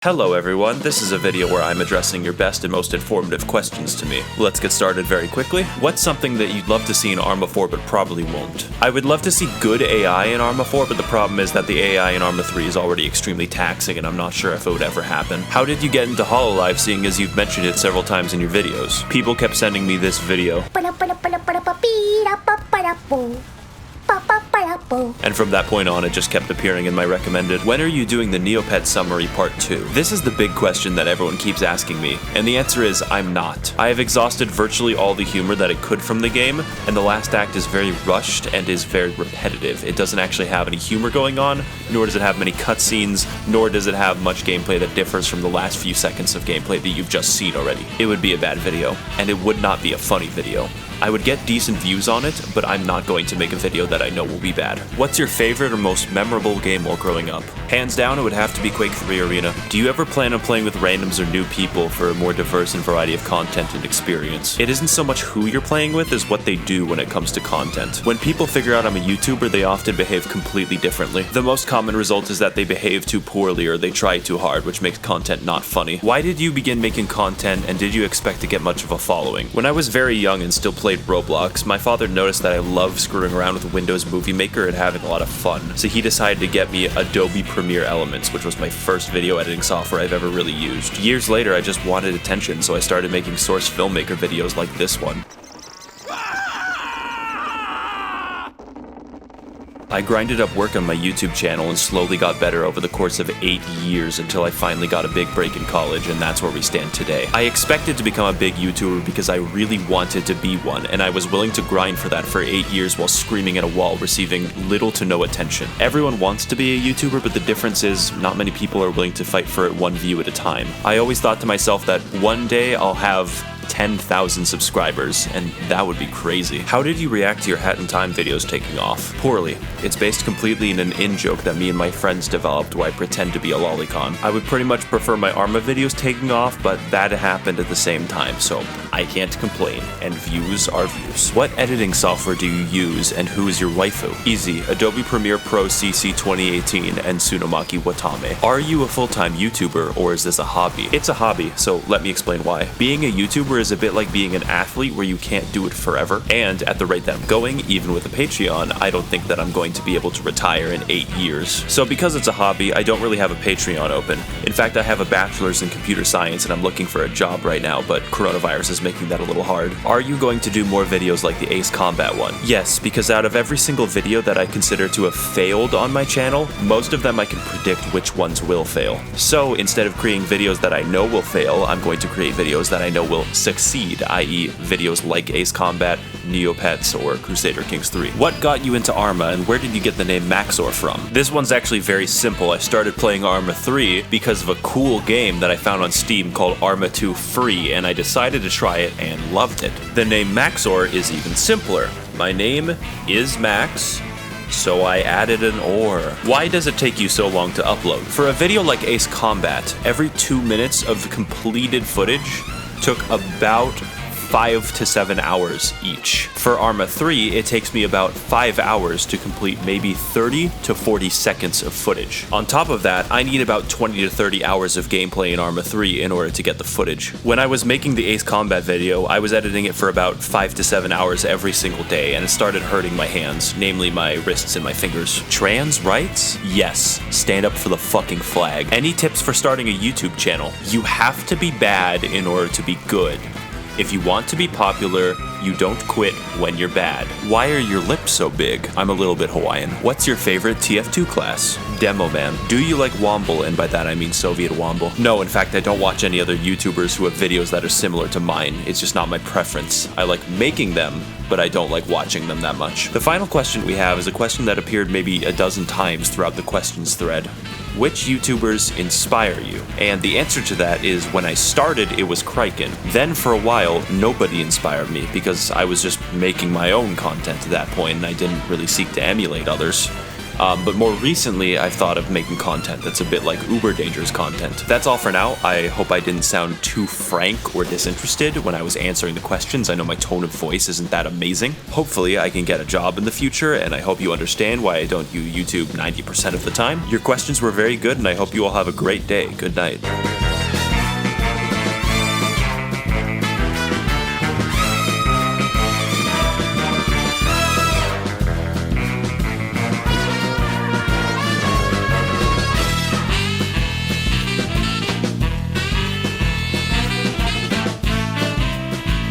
Hello everyone, this is a video where I'm addressing your best and most informative questions to me. Let's get started very quickly. What's something that you'd love to see in Arma 4 but probably won't? I would love to see good AI in Arma 4, but the problem is that the AI in Arma 3 is already extremely taxing and I'm not sure if it would ever happen. How did you get into Hololive, seeing as you've mentioned it several times in your videos? People kept sending me this video. And from that point on, it just kept appearing in my recommended. When are you doing the Neopet Summary Part 2? This is the big question that everyone keeps asking me, and the answer is I'm not. I have exhausted virtually all the humor that it could from the game, and the last act is very rushed and is very repetitive. It doesn't actually have any humor going on, nor does it have many cutscenes, nor does it have much gameplay that differs from the last few seconds of gameplay that you've just seen already. It would be a bad video, and it would not be a funny video. I would get decent views on it, but I'm not going to make a video that I know will be bad. What's your favorite or most memorable game while growing up? Hands down, it would have to be Quake 3 Arena. Do you ever plan on playing with randoms or new people for a more diverse and variety of content and experience? It isn't so much who you're playing with as what they do when it comes to content. When people figure out I'm a YouTuber, they often behave completely differently. The most common result is that they behave too poorly or they try too hard, which makes content not funny. Why did you begin making content, and did you expect to get much of a following? When I was very young and still played Roblox, my father noticed that I loved screwing around with Windows Movie Maker and having a lot of fun, so he decided to get me Adobe Premiere Elements, which was my first video editing software I've ever really used. Years later, I just wanted attention, so I started making Source Filmmaker videos like this one. I grinded up work on my YouTube channel and slowly got better over the course of 8 years until I finally got a big break in college, and that's where we stand today. I expected to become a big YouTuber because I really wanted to be one, and I was willing to grind for that for 8 years while screaming at a wall, receiving little to no attention. Everyone wants to be a YouTuber, but the difference is not many people are willing to fight for it one view at a time. I always thought to myself that one day I'll have 10,000 subscribers, and that would be crazy. How did you react to your Hat in Time videos taking off? Poorly. It's based completely in an in-joke that me and my friends developed where I pretend to be a lolicon. I would pretty much prefer my Arma videos taking off, but that happened at the same time, so I can't complain, and views are views. What editing software do you use, and who is your waifu? Easy. Adobe Premiere Pro CC 2018 and Tsunomaki Watame. Are you a full-time YouTuber, or is this a hobby? It's a hobby, so let me explain why. Being a YouTuber is a bit like being an athlete where you can't do it forever, and at the rate that I'm going, even with a Patreon, I don't think that I'm going to be able to retire in 8 years. So because it's a hobby, I don't really have a Patreon open. In fact, I have a bachelor's in computer science and I'm looking for a job right now, but coronavirus is making that a little hard. Are you going to do more videos like the Ace Combat one? Yes, because out of every single video that I consider to have failed on my channel, most of them I can predict which ones will fail. So instead of creating videos that I know will fail, I'm going to create videos that I know will succeed, i.e. videos like Ace Combat, Neopets, or Crusader Kings 3. What got you into Arma, and where did you get the name Maxor from? This one's actually very simple. I started playing Arma 3 because of a cool game that I found on Steam called Arma 2 Free, and I decided to try it and loved it. The name Max0r is even simpler. My name is Max, so I added an or. Why does it take you so long to upload? For a video like Ace Combat, every 2 minutes of completed footage took about 5 to 7 hours each. For Arma 3, it takes me about 5 hours to complete maybe 30 to 40 seconds of footage. On top of that, I need about 20 to 30 hours of gameplay in Arma 3 in order to get the footage. When I was making the Ace Combat video, I was editing it for about 5 to 7 hours every single day, and it started hurting my hands, namely my wrists and my fingers. Trans rights? Yes. Stand up for the fucking flag. Any tips for starting a YouTube channel? You have to be bad in order to be good. If you want to be popular, you don't quit when you're bad. Why are your lips so big? I'm a little bit Hawaiian. What's your favorite TF2 class? Demo Man. Do you like Womble? And by that I mean Soviet Womble. No, in fact, I don't watch any other YouTubers who have videos that are similar to mine. It's just not my preference. I like making them, but I don't like watching them that much. The final question we have is a question that appeared maybe a dozen times throughout the questions thread. Which YouTubers inspire you? And the answer to that is when I started, it was Kraken. Then for a while, nobody inspired me because I was just making my own content at that point and I didn't really seek to emulate others. But more recently, I've thought of making content that's a bit like uber dangerous content. That's all for now. I hope I didn't sound too frank or disinterested when I was answering the questions. I know my tone of voice isn't that amazing. Hopefully I can get a job in the future, and I hope you understand why I don't use YouTube 90% of the time. Your questions were very good, and I hope you all have a great day. Good night.